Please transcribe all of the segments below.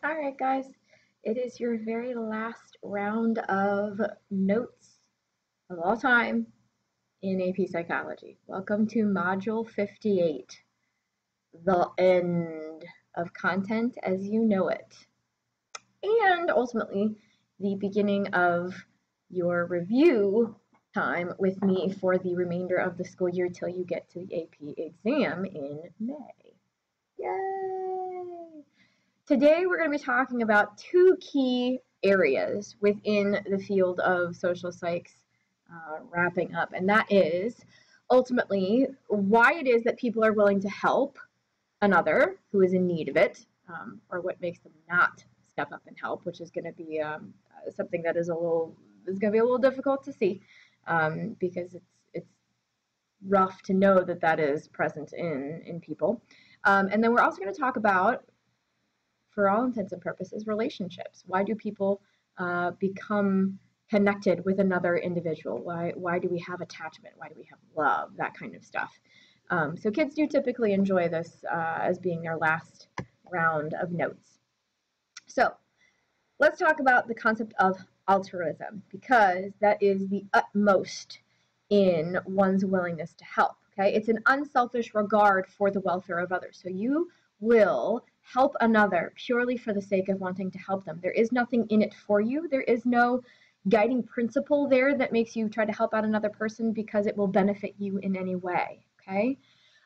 All right, guys, it is your very last round of notes of all time in AP Psychology. Welcome to Module 58, the end of content as you know it, and ultimately the beginning of your review time with me for the remainder of the school year till you get to the AP exam in May. Yay! Today we're going to be talking about two key areas within the field of social psychs, wrapping up, and that is ultimately why it is that people are willing to help another who is in need of it, or what makes them not step up and help, which is going to be something that is going to be a little difficult to see, because it's rough to know that that is present in people. And then we're also going to talk about, for all intents and purposes, relationships. Why do people become connected with another individual? Why do we have attachment? Why do we have love? That kind of stuff. So kids do typically enjoy this as being their last round of notes. So let's talk about the concept of altruism, because that is the utmost in one's willingness to help. Okay, it's an unselfish regard for the welfare of others. So you will help another purely for the sake of wanting to help them. There is nothing in it for you. There is no guiding principle there that makes you try to help out another person because it will benefit you in any way. Okay,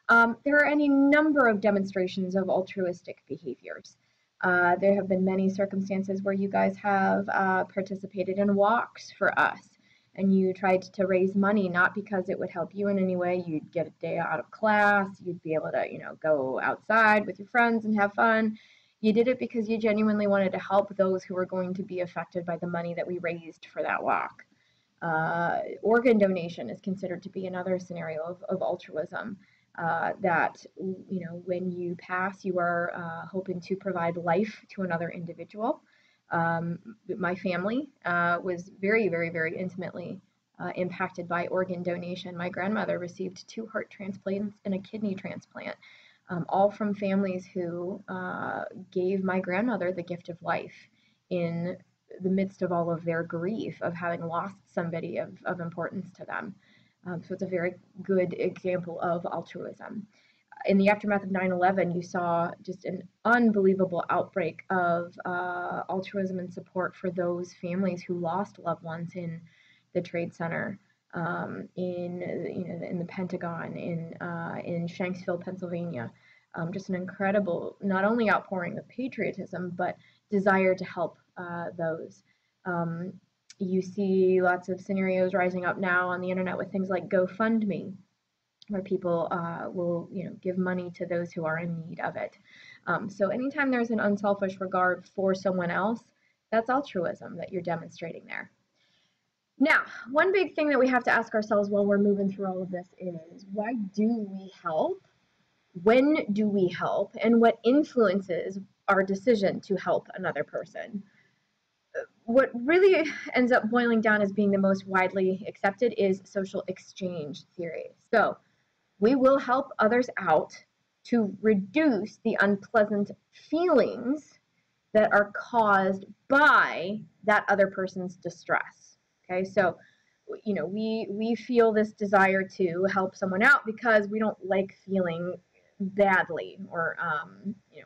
there are any number of demonstrations of altruistic behaviors. There have been many circumstances where you guys have participated in walks for us, and you tried to raise money not because it would help you in any way. You'd get a day out of class, you'd be able to, go outside with your friends and have fun. You did it because you genuinely wanted to help those who were going to be affected by the money that we raised for that walk. Organ donation is considered to be another scenario of altruism. That, when you pass, you are hoping to provide life to another individual. My family was very, very, very intimately impacted by organ donation. My grandmother received 2 heart transplants and a kidney transplant, all from families who gave my grandmother the gift of life in the midst of all of their grief of having lost somebody of importance to them. So it's a very good example of altruism. In the aftermath of 9/11, you saw just an unbelievable outbreak of altruism and support for those families who lost loved ones in the Trade Center, in the Pentagon, in Shanksville, Pennsylvania. Just an incredible, not only outpouring of patriotism, but desire to help those. You see lots of scenarios rising up now on the internet with things like GoFundMe, where people will, give money to those who are in need of it. So anytime there's an unselfish regard for someone else, that's altruism that you're demonstrating there. Now, one big thing that we have to ask ourselves while we're moving through all of this is, why do we help? When do we help? And what influences our decision to help another person? What really ends up boiling down as being the most widely accepted is social exchange theory. So we will help others out to reduce the unpleasant feelings that are caused by that other person's distress. Okay, so we feel this desire to help someone out because we don't like feeling badly or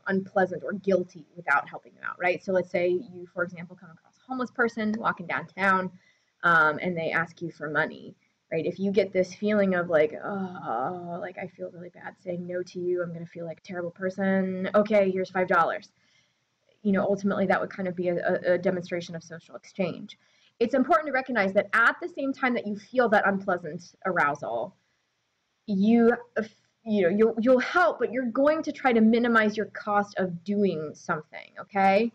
unpleasant or guilty without helping them out, right? So let's say you, for example, come across a homeless person walking downtown, and they ask you for money, right? If you get this feeling of like, oh, like I feel really bad saying no to you, I'm going to feel like a terrible person. Okay, here's $5. Ultimately that would kind of be a demonstration of social exchange. It's important to recognize that at the same time that you feel that unpleasant arousal, you'll help, but you're going to try to minimize your cost of doing something, okay?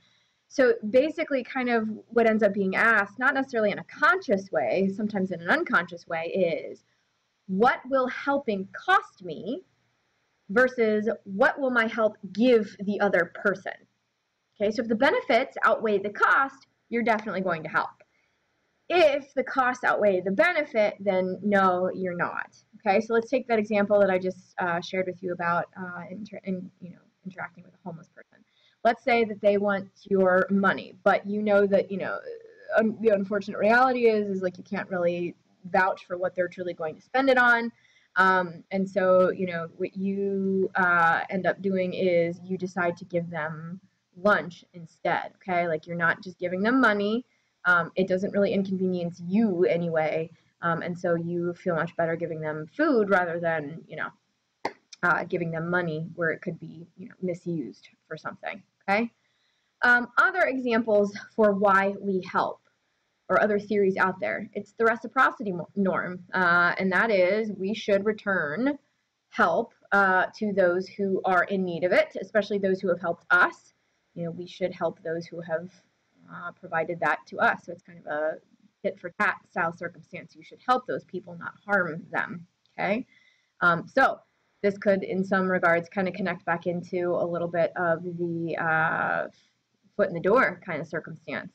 So basically kind of what ends up being asked, not necessarily in a conscious way, sometimes in an unconscious way, is what will helping cost me versus what will my help give the other person? Okay, so if the benefits outweigh the cost, you're definitely going to help. If the costs outweigh the benefit, then no, you're not. Okay, so let's take that example that I just shared with you about interacting with a homeless person. let's say that they want your money, but you know that, the unfortunate reality is like you can't really vouch for what they're truly going to spend it on. And so, what you end up doing is you decide to give them lunch instead, okay? Like you're not just giving them money. It doesn't really inconvenience you anyway. And so you feel much better giving them food rather than, giving them money where it could be, misused for something, okay? Other examples for why we help, or other theories out there, it's the reciprocity norm, and that is we should return help to those who are in need of it, especially those who have helped us. We should help those who have provided that to us. So it's kind of a tit for tat style circumstance. You should help those people, not harm them, okay? So this could, in some regards, kind of connect back into a little bit of the foot in the door kind of circumstance.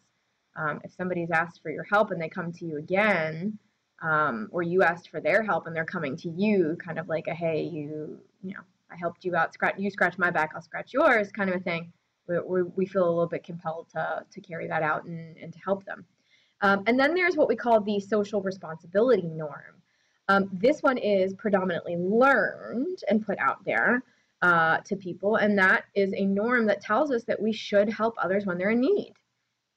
If somebody's asked for your help and they come to you again, or you asked for their help and they're coming to you, kind of like a, hey, I helped you out, you scratch my back, I'll scratch yours, kind of a thing. We feel a little bit compelled to carry that out and to help them. And then there's what we call the social responsibility norm. This one is predominantly learned and put out there to people, and that is a norm that tells us that we should help others when they're in need.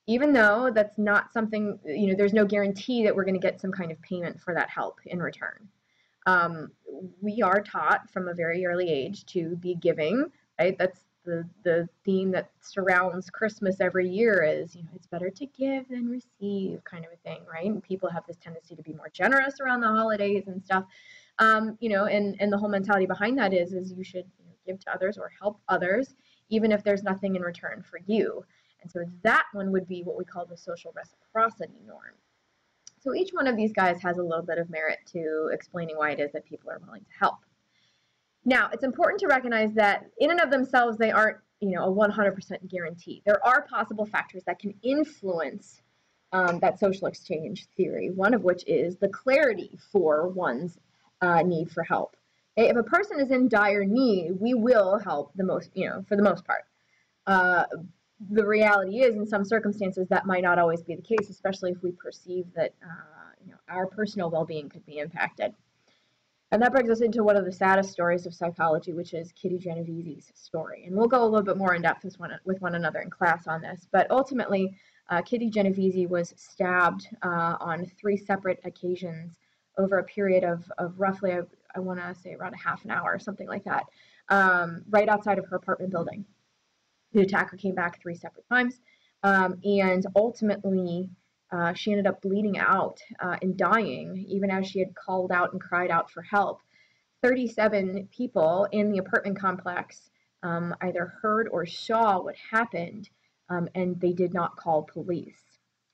Even though that's not something, there's no guarantee that we're going to get some kind of payment for that help in return. We are taught from a very early age to be giving, right? That's the theme that surrounds Christmas every year is, it's better to give than receive, kind of a thing, right? And people have this tendency to be more generous around the holidays and stuff. And the whole mentality behind that is you should give to others or help others, even if there's nothing in return for you. And so that one would be what we call the social reciprocity norm. So each one of these guys has a little bit of merit to explaining why it is that people are willing to help. Now, it's important to recognize that in and of themselves, they aren't, a 100% guarantee. There are possible factors that can influence that social exchange theory, one of which is the clarity for one's need for help. If a person is in dire need, we will help the most, for the most part. The reality is, in some circumstances, that might not always be the case, especially if we perceive that our personal well-being could be impacted. And that brings us into one of the saddest stories of psychology, which is Kitty Genovese's story. And we'll go a little bit more in depth with one another in class on this. But ultimately, Kitty Genovese was stabbed on 3 separate occasions over a period of roughly, I want to say around a half an hour or something like that, right outside of her apartment building. The attacker came back 3 separate times, and ultimately she ended up bleeding out and dying, even as she had called out and cried out for help. 37 people in the apartment complex either heard or saw what happened, and they did not call police.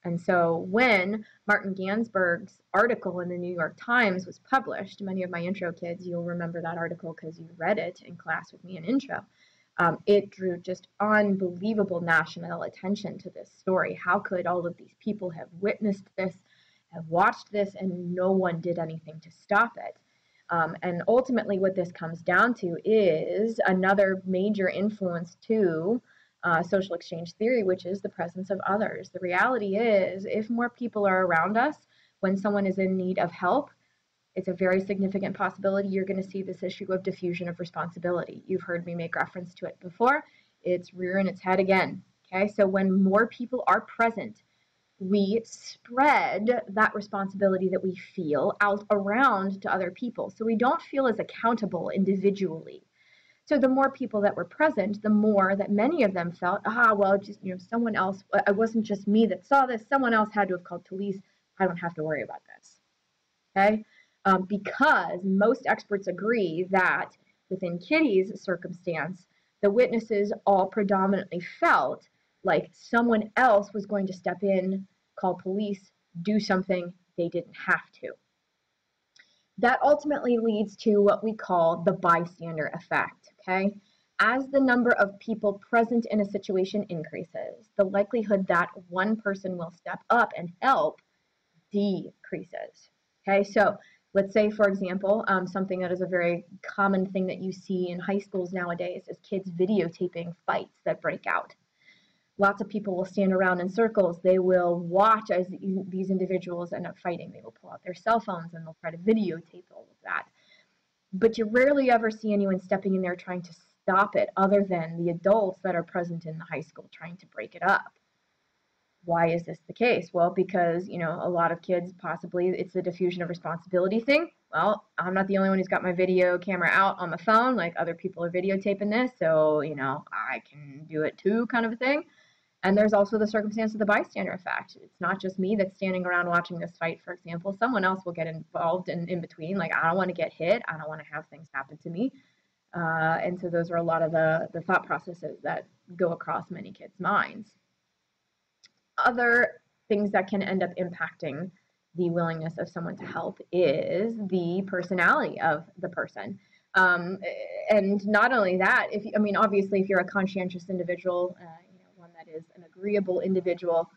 And so when Martin Gansberg's article in the New York Times was published, many of my intro kids, you'll remember that article because you read it in class with me in intro. It drew just unbelievable national attention to this story. How could all of these people have witnessed this, have watched this, and no one did anything to stop it? And ultimately what this comes down to is another major influence to social exchange theory, which is the presence of others. The reality is, if more people are around us when someone is in need of help, it's a very significant possibility you're going to see this issue of diffusion of responsibility. You've heard me make reference to it before. It's rearing its head again. Okay, so when more people are present, we spread that responsibility that we feel out around to other people. So we don't feel as accountable individually. So the more people that were present, the more that many of them felt, well, just, someone else, it wasn't just me that saw this, someone else had to have called police. I don't have to worry about this. Okay? Because most experts agree that within Kitty's circumstance, the witnesses all predominantly felt like someone else was going to step in, call police, do something they didn't have to. That ultimately leads to what we call the bystander effect, okay? As the number of people present in a situation increases, the likelihood that one person will step up and help decreases, okay? So Let's say, for example, something that is a very common thing that you see in high schools nowadays is kids videotaping fights that break out. Lots of people will stand around in circles. They will watch as these individuals end up fighting. They will pull out their cell phones and they'll try to videotape all of that. But you rarely ever see anyone stepping in there trying to stop it, other than the adults that are present in the high school trying to break it up. Why is this the case? Well, because, you know, a lot of kids, possibly it's the diffusion of responsibility thing. Well, I'm not the only one who's got my video camera out on the phone, like other people are videotaping this, so, you know, I can do it too, kind of a thing. And there's also the circumstance of the bystander effect. It's not just me that's standing around watching this fight, for example. Someone else will get involved in between. Like, I don't want to get hit. I don't want to have things happen to me. And so those are a lot of the thought processes that go across many kids' minds. Other things that can end up impacting the willingness of someone to help is the personality of the person. And not only that, obviously, if you're a conscientious individual, one that is an agreeable individual,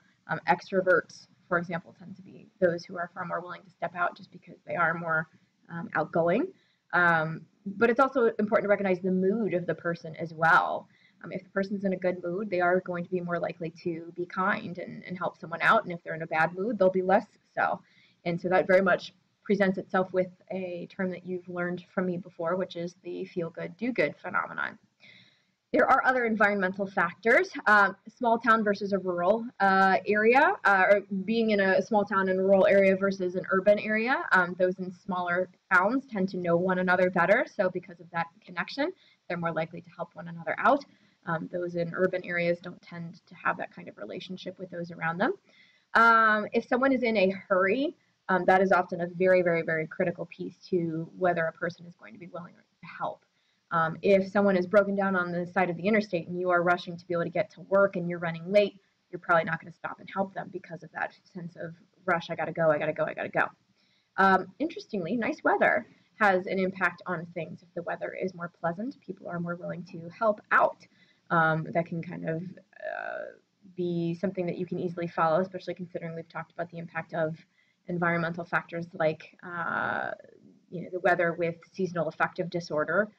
extroverts, for example, tend to be those who are far more willing to step out just because they are more outgoing. But it's also important to recognize the mood of the person as well. If the person's in a good mood, they are going to be more likely to be kind and help someone out. And if they're in a bad mood, they'll be less so. And so that very much presents itself with a term that you've learned from me before, which is the feel good, do good phenomenon. There are other environmental factors, small town versus a rural area, or being in a small town and rural area versus an urban area. Those in smaller towns tend to know one another better. So because of that connection, they're more likely to help one another out. Those in urban areas don't tend to have that kind of relationship with those around them. If someone is in a hurry, that is often a very, very, very critical piece to whether a person is going to be willing to help. If someone is broken down on the side of the interstate and you are rushing to be able to get to work and you're running late, you're probably not going to stop and help them because of that sense of rush. I got to go, I got to go, I got to go. Interestingly, nice weather has an impact on things. If the weather is more pleasant, people are more willing to help out. That can kind of be something that you can easily follow, especially considering we've talked about the impact of environmental factors like the weather with seasonal affective disorder,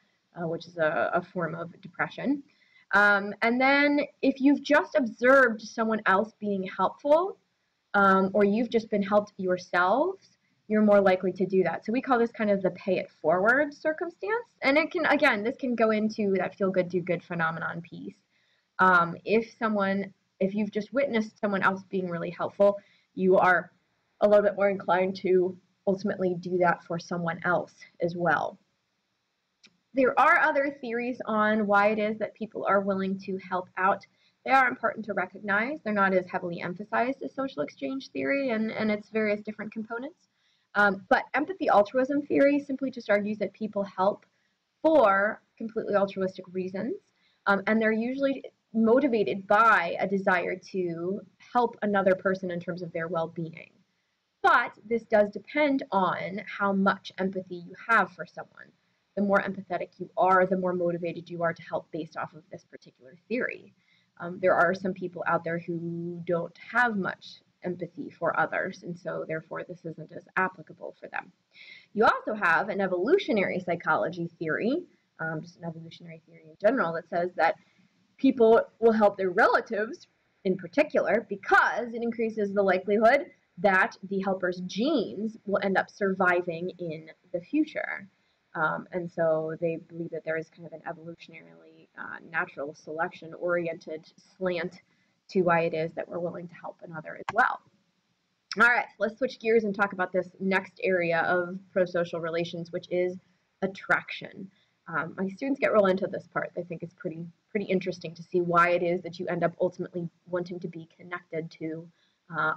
which is a form of depression. And then if you've just observed someone else being helpful, or you've just been helped yourselves, you're more likely to do that. So we call this kind of the pay it forward circumstance. And it can, again, this can go into that feel good, do good phenomenon piece. If you've just witnessed someone else being really helpful, you are a little bit more inclined to ultimately do that for someone else as well. There are other theories on why it is that people are willing to help out. They are important to recognize. They're not as heavily emphasized as social exchange theory and its various different components. But empathy altruism theory simply just argues that people help for completely altruistic reasons, and they're usually motivated by a desire to help another person in terms of their well-being. But this does depend on how much empathy you have for someone. The more empathetic you are, the more motivated you are to help based off of this particular theory. There are some people out there who don't have much empathy for others, and so therefore this isn't as applicable for them. You also have an evolutionary psychology theory, just an evolutionary theory in general, that says that people will help their relatives in particular because it increases the likelihood that the helper's genes will end up surviving in the future. And so they believe that there is kind of an evolutionarily natural selection oriented slant to why it is that we're willing to help another as well. All right, so let's switch gears and talk about this next area of prosocial relations, which is attraction. My students get real into this part. They think it's pretty interesting to see why it is that you end up ultimately wanting to be connected to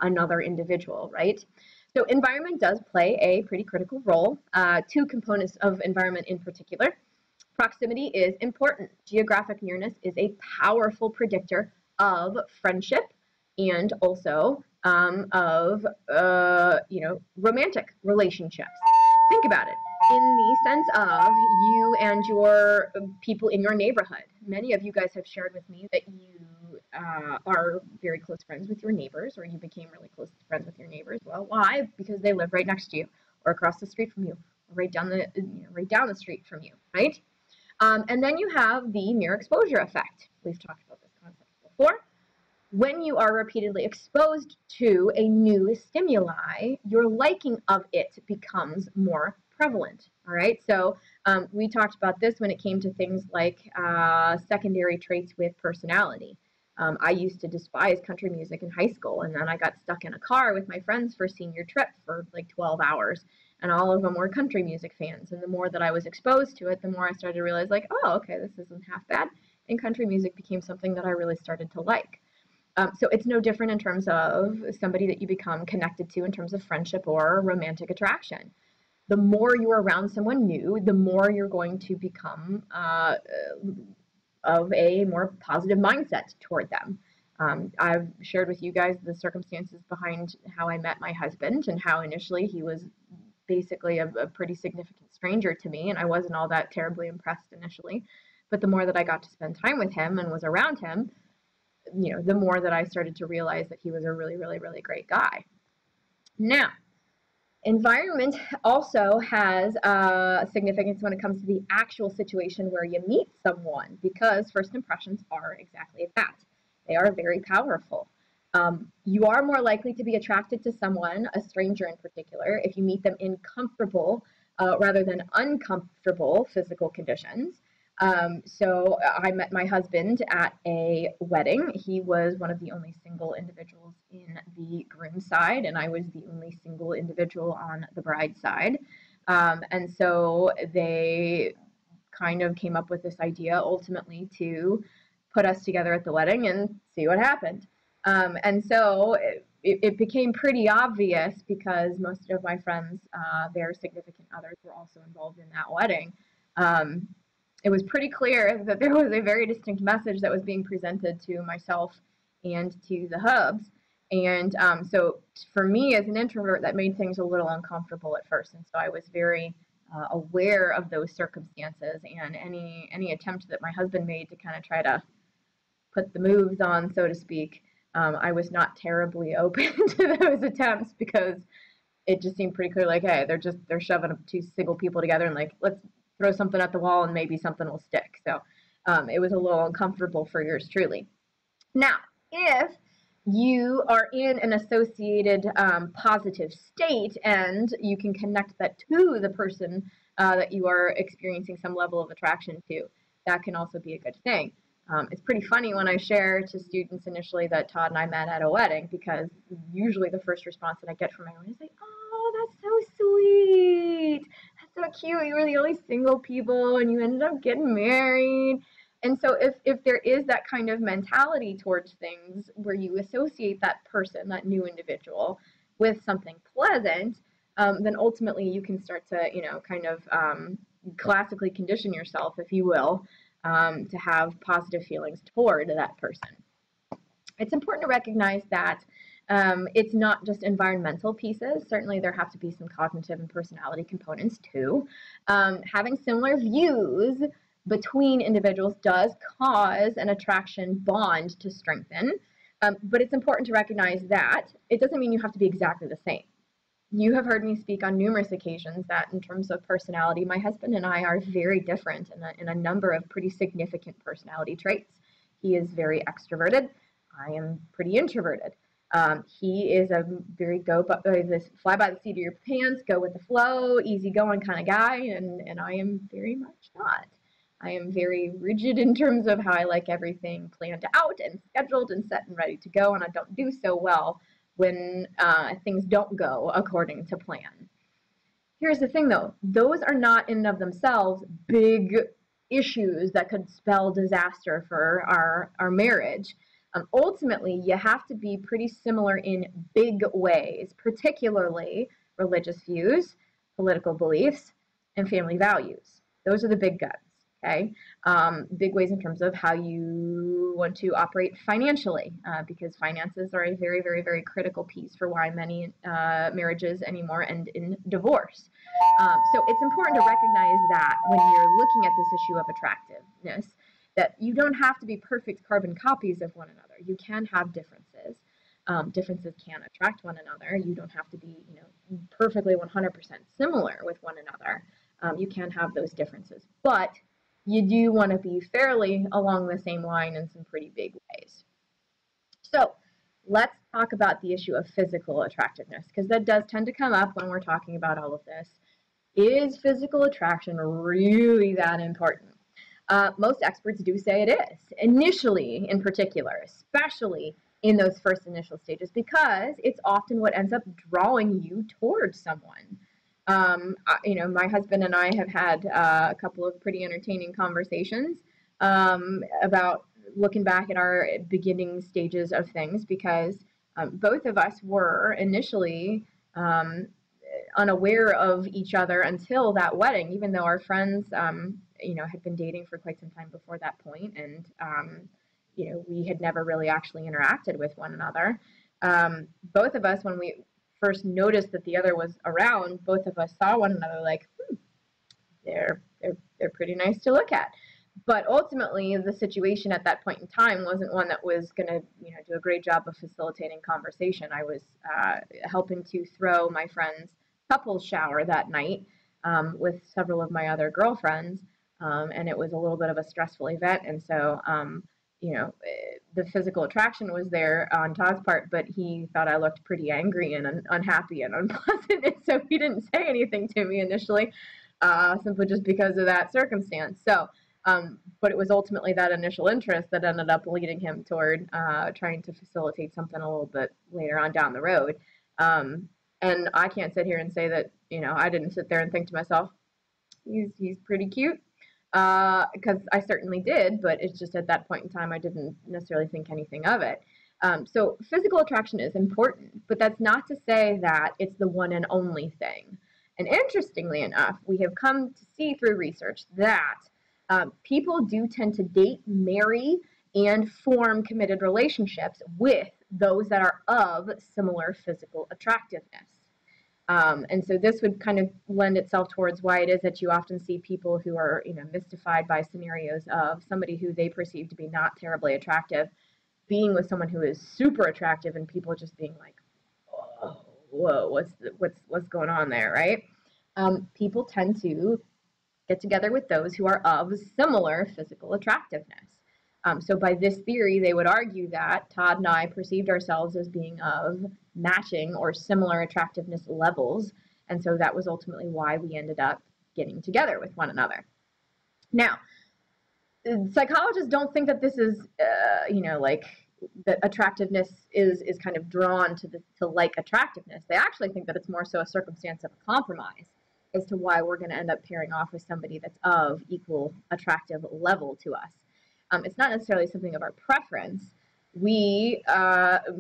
another individual, right? So environment does play a pretty critical role. Two components of environment in particular. Proximity is important. Geographic nearness is a powerful predictor of friendship and also of romantic relationships. Think about it in the sense of you and your people in your neighborhood. Many of you guys have shared with me that you are very close friends with your neighbors, or you became really close friends with your neighbors. Well, why? Because they live right next to you, or across the street from you, or right down the street from you, right? And then you have the mere exposure effect. We've talked about this concept before. When you are repeatedly exposed to a new stimuli, your liking of it becomes more prevalent. All right, so we talked about this when it came to things like secondary traits with personality. I used to despise country music in high school, and then I got stuck in a car with my friends for senior trip for like 12 hours, and all of them were country music fans. And the more that I was exposed to it, the more I started to realize, like, oh, okay, this isn't half bad. And country music became something that I really started to like. So it's no different in terms of somebody that you become connected to in terms of friendship or romantic attraction. The more you're around someone new, the more you're going to become of a more positive mindset toward them. I've shared with you guys the circumstances behind how I met my husband, and how initially he was basically a pretty significant stranger to me, and I wasn't all that terribly impressed initially. But the more that I got to spend time with him and was around him, the more that I started to realize that he was a really, really, really great guy. Now, environment also has significance when it comes to the actual situation where you meet someone, because first impressions are exactly that. They are very powerful. You are more likely to be attracted to someone, a stranger in particular, if you meet them in comfortable rather than uncomfortable physical conditions. So I met my husband at a wedding. He was one of the only single individuals in the groom's side, and I was the only single individual on the bride's side. And so they kind of came up with this idea ultimately to put us together at the wedding and see what happened. And so it became pretty obvious, because most of my friends, their significant others, were also involved in that wedding. It was pretty clear that there was a very distinct message that was being presented to myself and to the hubs. And so for me as an introvert, that made things a little uncomfortable at first. And so I was very aware of those circumstances, and any attempt that my husband made to kind of try to put the moves on, so to speak, I was not terribly open to those attempts, because it just seemed pretty clear, like, hey, they're shoving two single people together and like, let's throw something at the wall and maybe something will stick. So it was a little uncomfortable for yours truly. Now, if you are in an associated positive state and you can connect that to the person that you are experiencing some level of attraction to, that can also be a good thing. It's pretty funny when I share to students initially that Todd and I met at a wedding, because usually the first response that I get from everyone is like, oh, that's so sweet. That's so cute. You were the only single people and you ended up getting married. And so if there is that kind of mentality towards things where you associate that person, that new individual, with something pleasant, then ultimately you can start to, kind of classically condition yourself, if you will, to have positive feelings toward that person. It's important to recognize that it's not just environmental pieces. Certainly there have to be some cognitive and personality components too. Having similar views between individuals does cause an attraction bond to strengthen, but it's important to recognize that it doesn't mean you have to be exactly the same. You have heard me speak on numerous occasions that in terms of personality, my husband and I are very different in a number of pretty significant personality traits. He is very extroverted. I am pretty introverted. He is a very this fly by the seat of your pants, go with the flow, easygoing kind of guy, and I am very much not. I am very rigid in terms of how I like everything planned out and scheduled and set and ready to go, and I don't do so well when things don't go according to plan. Here's the thing though, those are not in and of themselves big issues that could spell disaster for our marriage. Ultimately, you have to be pretty similar in big ways, particularly religious views, political beliefs, and family values. Those are the big guns. Okay, big ways in terms of how you want to operate financially, because finances are a very, very, very critical piece for why many marriages anymore end in divorce. So it's important to recognize that when you're looking at this issue of attractiveness, that you don't have to be perfect carbon copies of one another. You can have differences. Differences can attract one another. You don't have to be, perfectly 100% similar with one another. You can have those differences, but you do want to be fairly along the same line in some pretty big ways. So let's talk about the issue of physical attractiveness, because that does tend to come up when we're talking about all of this. Is physical attraction really that important? Most experts do say it is, initially in particular, especially in those first initial stages, because it's often what ends up drawing you towards someone. My husband and I have had a couple of pretty entertaining conversations about looking back at our beginning stages of things, because both of us were initially unaware of each other until that wedding, even though our friends, had been dating for quite some time before that point, and we had never really actually interacted with one another. Both of us, when we first noticed that the other was around, both of us saw one another like, they're pretty nice to look at. But ultimately, the situation at that point in time wasn't one that was going to, do a great job of facilitating conversation. I was helping to throw my friend's couples shower that night with several of my other girlfriends, and it was a little bit of a stressful event. And so, the physical attraction was there on Todd's part, but he thought I looked pretty angry and unhappy and unpleasant, and so he didn't say anything to me initially, simply just because of that circumstance. So. But it was ultimately that initial interest that ended up leading him toward trying to facilitate something a little bit later on down the road. And I can't sit here and say that, I didn't sit there and think to myself, he's pretty cute, because I certainly did, but it's just at that point in time I didn't necessarily think anything of it. So physical attraction is important, but that's not to say that it's the one and only thing. And interestingly enough, we have come to see through research that people do tend to date, marry, and form committed relationships with those that are of similar physical attractiveness. And so this would kind of lend itself towards why it is that you often see people who are, mystified by scenarios of somebody who they perceive to be not terribly attractive being with someone who is super attractive, and people just being like, whoa, what's going on there, right? People tend to get together with those who are of similar physical attractiveness. So by this theory, they would argue that Todd and I perceived ourselves as being of matching or similar attractiveness levels, and so that was ultimately why we ended up getting together with one another. Now, psychologists don't think that this is, that attractiveness is kind of drawn to like attractiveness. They actually think that it's more so a circumstance of a compromise as to why we're going to end up pairing off with somebody that's of equal attractive level to us. It's not necessarily something of our preference. We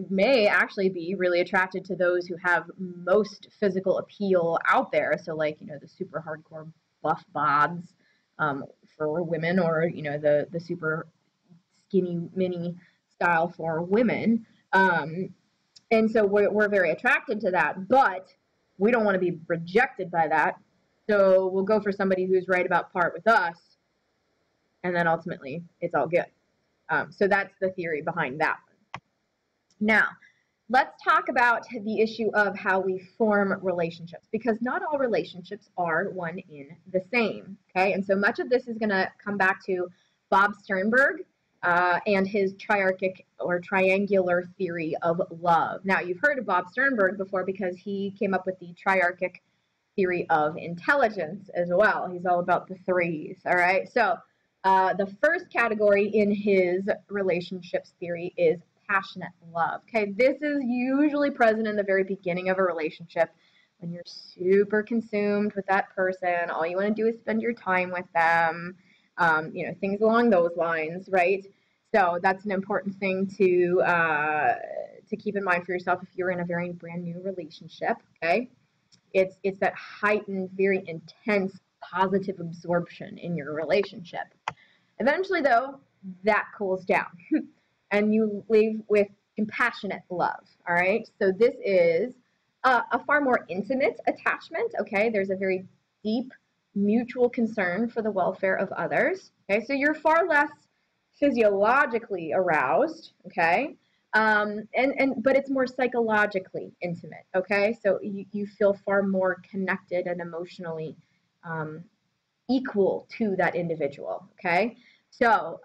may actually be really attracted to those who have most physical appeal out there. So like, the super hardcore buff bods for women, or, the super skinny mini style for women. And so we're very attracted to that, but we don't want to be rejected by that. So we'll go for somebody who's right about par with us, and then ultimately it's all good. So that's the theory behind that one. Now, let's talk about the issue of how we form relationships, because not all relationships are one in the same, okay? And so much of this is going to come back to Bob Sternberg and his triarchic or triangular theory of love. Now, you've heard of Bob Sternberg before because he came up with the triarchic theory of intelligence as well. He's all about the threes, all right? So the first category in his relationships theory is passionate love, okay? This is usually present in the very beginning of a relationship when you're super consumed with that person. All you want to do is spend your time with them, things along those lines, right? So that's an important thing to keep in mind for yourself if you're in a very brand new relationship, okay? It's that heightened, very intense, positive absorption in your relationship. Eventually, though, that cools down, and you leave with compassionate love, all right? So this is a far more intimate attachment, okay? There's a very deep mutual concern for the welfare of others, okay? So you're far less physiologically aroused, okay? But it's more psychologically intimate, okay? So you feel far more connected and emotionally equal to that individual, okay? So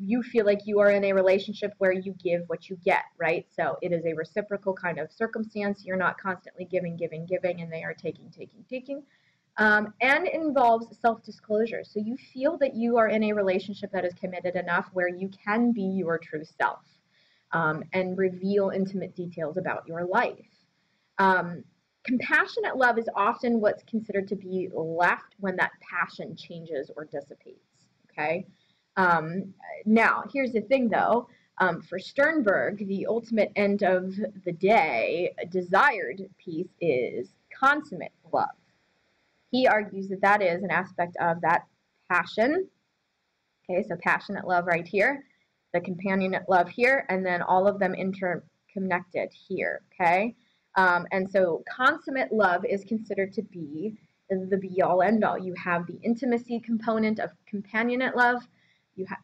you feel like you are in a relationship where you give what you get, right? So it is a reciprocal kind of circumstance. You're not constantly giving, and they are taking. And it involves self-disclosure. So you feel that you are in a relationship that is committed enough where you can be your true self and reveal intimate details about your life. Compassionate love is often what's considered to be left when that passion changes or dissipates, okay? Now, here's the thing, though. For Sternberg, the ultimate end of the day, desired peace is consummate love. He argues that that is an aspect of that passion. Okay, so passionate love right here, the companionate love here, and then all of them interconnected here, okay? And so consummate love is considered to be the be-all, end-all. You have the intimacy component of companionate love,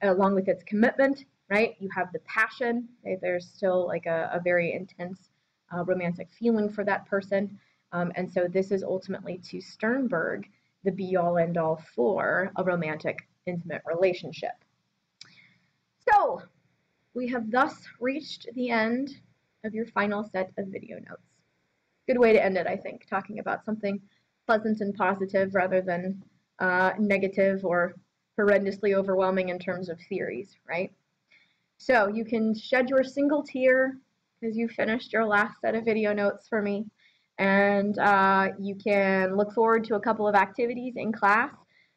along with its commitment, right? You have the passion. Okay? There's still like a very intense romantic feeling for that person. And so this is ultimately, to Sternberg, the be-all, end-all for a romantic, intimate relationship. So we have thus reached the end of your final set of video notes. Good way to end it, I think, talking about something pleasant and positive rather than negative or horrendously overwhelming in terms of theories, right? So you can shed your single tear because you finished your last set of video notes for me. And you can look forward to a couple of activities in class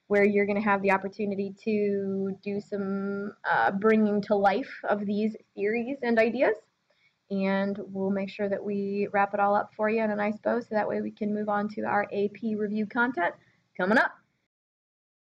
where you're going to have the opportunity to do some bringing to life of these theories and ideas. And we'll make sure that we wrap it all up for you in a nice bow so that way we can move on to our AP review content coming up.